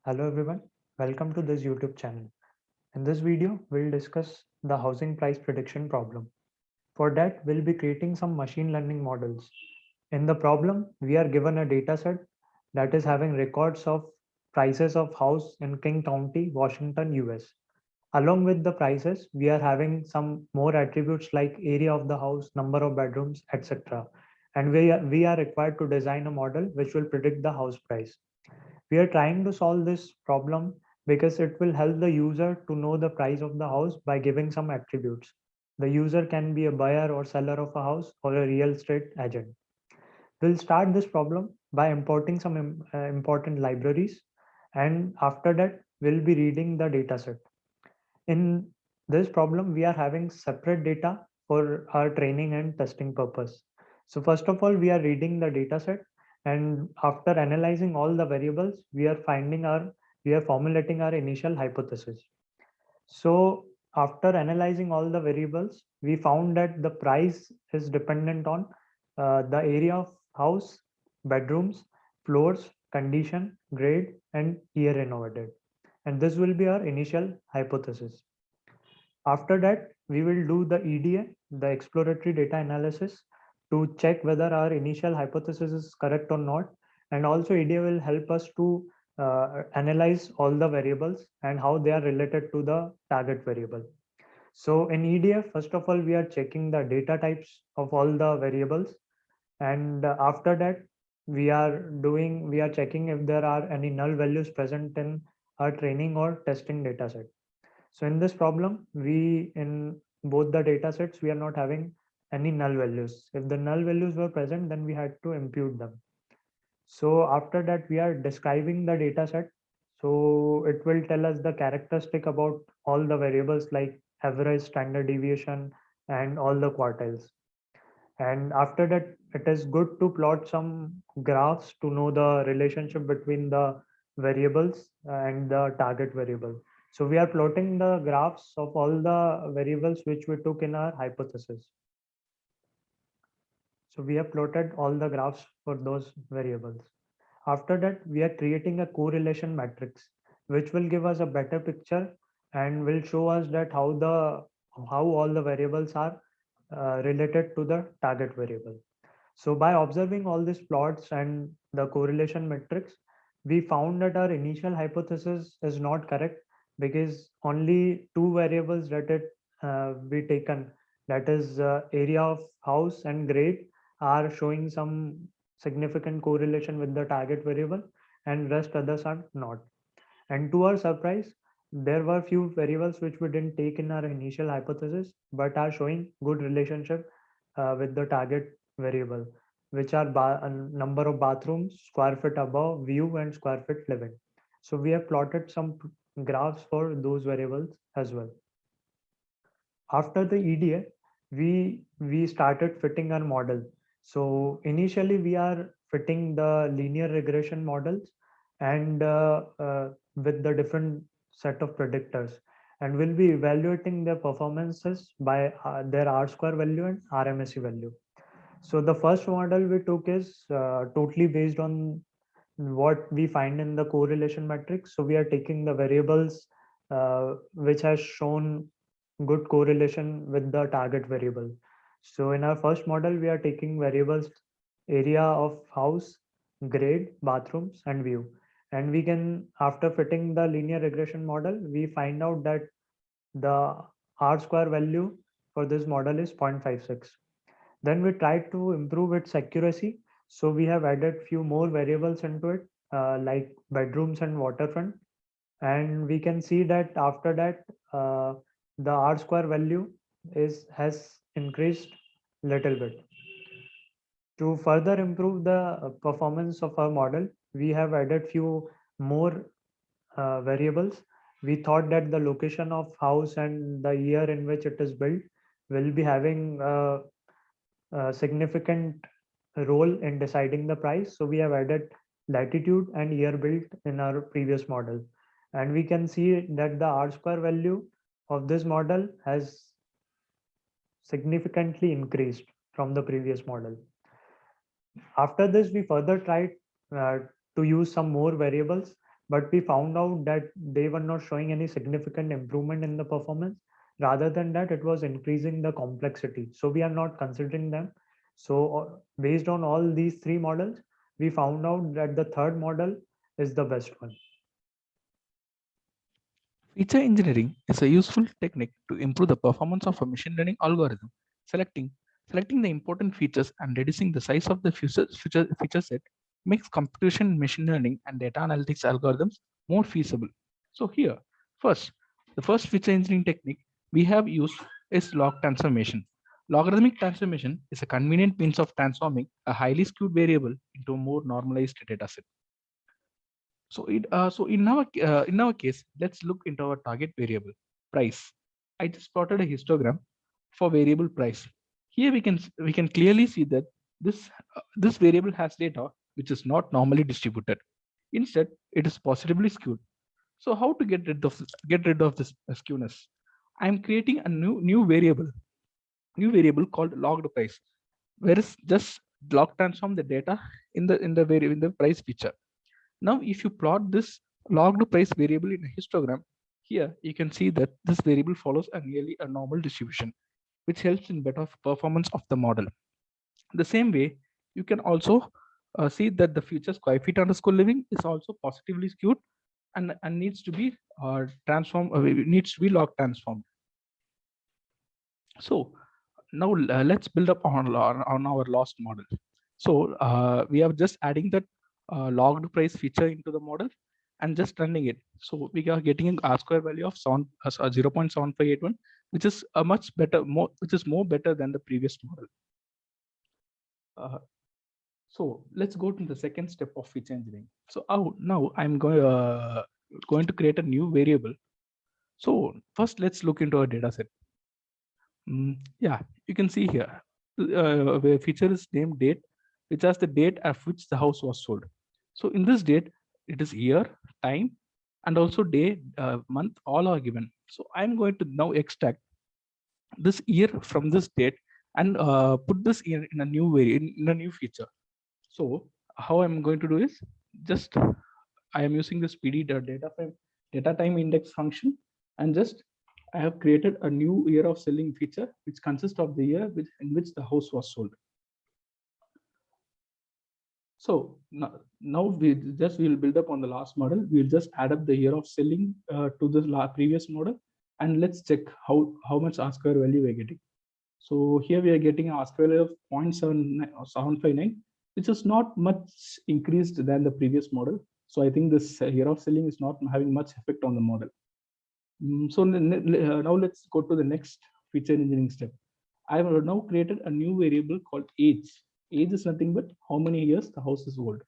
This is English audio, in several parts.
Hello everyone, welcome to this YouTube channel. In this video, we'll discuss the housing price prediction problem. For that, we'll be creating some machine learning models. In the problem, we are given a data set that is having records of prices of house in King County, Washington, US. Along with the prices, we are having some more attributes like area of the house, number of bedrooms, etc. And we are required to design a model which will predict the house price. We are trying to solve this problem because it will help the user to know the price of the house by giving some attributes. The user can be a buyer or seller of a house or a real estate agent. We'll start this problem by importing some important libraries, and after that, we'll be reading the dataset. In this problem, we are having separate data for our training and testing purpose. So first of all, we are reading the data set, and after analyzing all the variables, we are formulating our initial hypothesis. So after analyzing all the variables, we found that the price is dependent on the area of house, bedrooms, floors, condition, grade, and year renovated. And this will be our initial hypothesis. After that, we will do the EDA, the exploratory data analysis, to check whether our initial hypothesis is correct or not. And also EDA will help us to analyze all the variables and how they are related to the target variable. So in EDA, first of all, we are checking the data types of all the variables. And after that, we are checking if there are any null values present in our training or testing data set. So in this problem, in both the data sets, we are not having any null values. If the null values were present, then we had to impute them. So after that, we are describing the data set. So it will tell us the characteristic about all the variables like average, standard deviation, and all the quartiles. And after that, it is good to plot some graphs to know the relationship between the variables and the target variable. So we are plotting the graphs of all the variables which we took in our hypothesis. So we have plotted all the graphs for those variables. After that, we are creating a correlation matrix, which will give us a better picture and will show us that how all the variables are related to the target variable. So by observing all these plots and the correlation matrix, we found that our initial hypothesis is not correct because only two variables that we taken, that is area of house and grade, are showing some significant correlation with the target variable, and rest others are not. And to our surprise, there were few variables which we didn't take in our initial hypothesis but are showing good relationship with the target variable, which are number of bathrooms, square feet above view, and square feet living. So we have plotted some graphs for those variables as well. After the EDA, we started fitting our model. So initially we are fitting the linear regression models and with the different set of predictors, and we'll be evaluating their performances by their R square value and RMSE value. So the first model we took is totally based on what we find in the correlation matrix. So we are taking the variables which has shown good correlation with the target variable. So in our first model, we are taking variables area of house, grade, bathrooms, and view. And we can, after fitting the linear regression model, we find out that the R square value for this model is 0.56. Then we tried to improve its accuracy. So we have added few more variables into it, like bedrooms and waterfront. And we can see that after that, the R square value has increased little bit. To further improve the performance of our model, we have added few more variables. We thought that the location of house and the year in which it is built will be having a significant role in deciding the price. So we have added latitude and year built in our previous model. And we can see that the R square value of this model has significantly increased from the previous model. After this, we further tried uh, to use some more variables but we found out that they were not showing any significant improvement in the performance. Rather than that, it was increasing the complexity. So we are not considering them. So based on all these three models, we found out that the third model is the best one. Feature engineering is a useful technique to improve the performance of a machine learning algorithm. Selecting, selecting the important features and reducing the size of the feature set makes computation in machine learning and data analytics algorithms more feasible. So here, the first feature engineering technique we have used is log transformation. Logarithmic transformation is a convenient means of transforming a highly skewed variable into a more normalized data set. So in our case, let's look into our target variable price. I just plotted a histogram for variable price. Here we can clearly see that this variable has data which is not normally distributed. Instead, it is positively skewed. So how to get rid of this skewness? I am creating a new variable called logged price, where is just log transform the data in the price feature. Now, if you plot this logged price variable in a histogram, here you can see that this variable follows a nearly a normal distribution, which helps in better performance of the model. The same way, you can also see that the feature square feet underscore living is also positively skewed and needs to be transformed, needs to be log transformed. So now let's build up on our lost model. So we are just adding that logged price feature into the model and just running it. So we are getting an R square value of 0.7581, which is a much better, which is more better than the previous model. So let's go to the second step of feature engineering. So now I'm going to create a new variable. So first, let's look into our data set. Yeah, you can see here, the feature is named date, which has the date at which the house was sold. So in this date, it is year, time, and also day, month, all are given. So I'm going to now extract this year from this date and put this in a new in a new feature. So how I'm going to do is just I am using this PD data time index function, and just I have created a new year of selling feature which consists of the year in which the house was sold. So now we'll build up on the last model. We'll just add up the year of selling to the previous model, and let's check how much R square value we're getting. So here we are getting an R square value of 0.759, which is not much increased than the previous model. So I think this year of selling is not having much effect on the model. So now let's go to the next feature engineering step. I have now created a new variable called age. Age is nothing but how many years the house is old.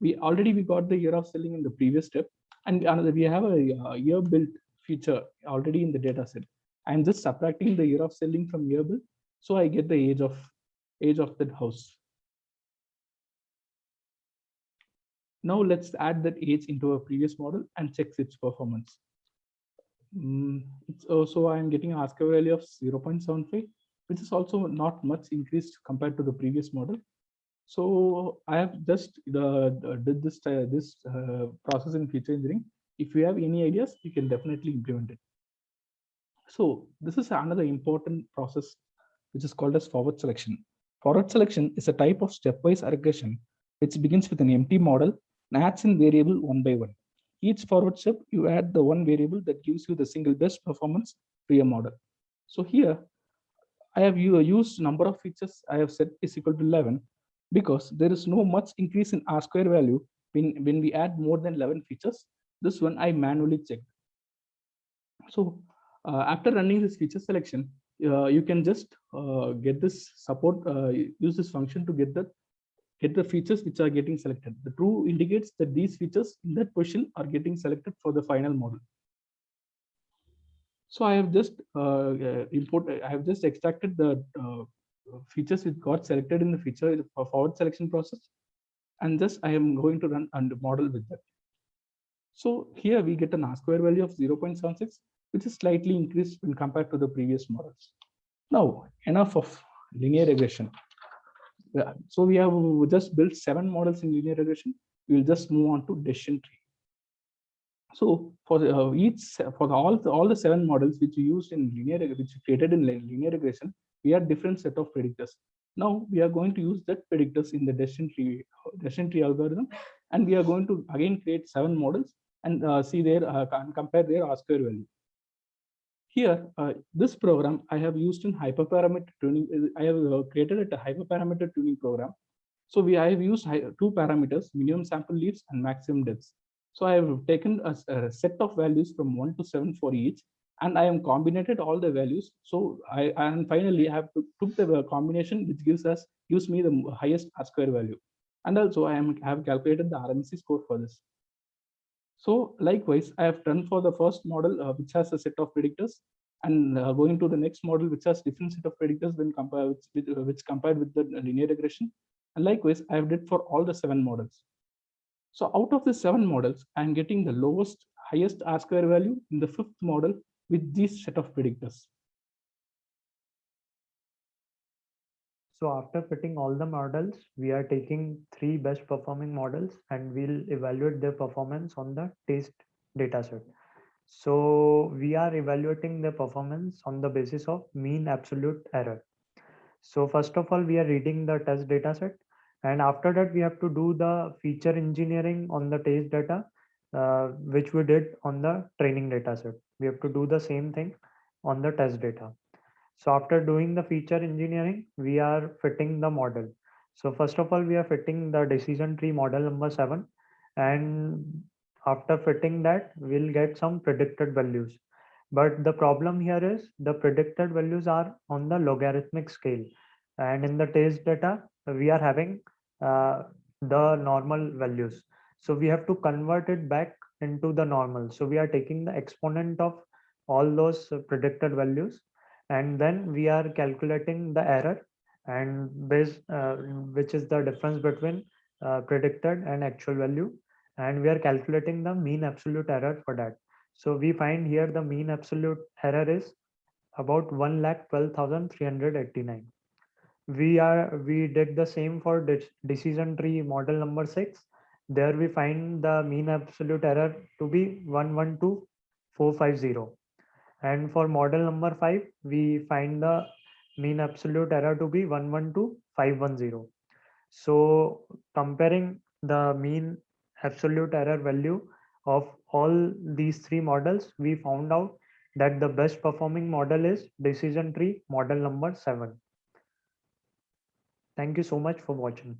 We got the year of selling in the previous step, and we have a year built feature already in the data set. I'm just subtracting the year of selling from year build, so I get the age of that house. Now let's add that age into a previous model and check its performance. So I'm getting an R square value of 0.75, which is also not much increased compared to the previous model. So I have just did this process in feature engineering. If you have any ideas, you can definitely implement it. So this is another important process, which is called as forward selection. Forward selection is a type of stepwise regression which begins with an empty model and adds in variable one by one. Each forward step, you add the one variable that gives you the single best performance to your model. So here, I have used number of features I have set is equal to 11, because there is no much increase in R square value when we add more than 11 features. This one I manually checked. So after running this feature selection, you can just get this support, use this function to get the features which are getting selected. The true indicates that these features in that position are getting selected for the final model. So I have just I have just extracted the features which got selected in the feature forward selection process, and just I am going to run and model with that. So here we get an R square value of 0.76, which is slightly increased when compared to the previous models. Now, enough of linear regression. So we have just built 7 models in linear regression. We will just move on to decision tree. So for all the 7 models which we used in which we created in linear regression, we had different set of predictors. Now we are going to use that predictors in the decision tree algorithm, and we are going to again create 7 models and see their compare their R-square value. Here, this program I have used in hyperparameter tuning. I have created a hyperparameter tuning program. So I have used 2 parameters, minimum sample leaves and maximum depths. So I have taken a set of values from 1 to 7 for each, and I am combined all the values. So and finally I have took the combination which gives me the highest R-square value, and also I have calculated the RMSE score for this. So likewise, I have done for the first model which has a set of predictors, and going to the next model which has different set of predictors when which compared with the linear regression. And likewise, I have did for all the 7 models. So out of the 7 models, I am getting the highest R-square value in the 5th model with this set of predictors. So after fitting all the models, we are taking 3 best performing models and we'll evaluate their performance on the test dataset. So we are evaluating the performance on the basis of mean absolute error. So first of all, we are reading the test dataset, and after that we have to do the feature engineering on the test data, which we did on the training dataset. We have to do the same thing on the test data. So after doing the feature engineering, we are fitting the model. So first of all, we are fitting the decision tree model number 7, and after fitting that, we'll get some predicted values. But the problem here is the predicted values are on the logarithmic scale, and in the test data, we are having the normal values. So we have to convert it back into the normal. So we are taking the exponent of all those predicted values, and then we are calculating the error and which is the difference between predicted and actual value, and we are calculating the mean absolute error for that. So we find here the mean absolute error is about 1,12,389. We did the same for decision tree model number 6. There we find the mean absolute error to be 112,450. And for model number 5, we find the mean absolute error to be 112,510. So comparing the mean absolute error value of all these 3 models, we found out that the best performing model is decision tree model number 7. Thank you so much for watching.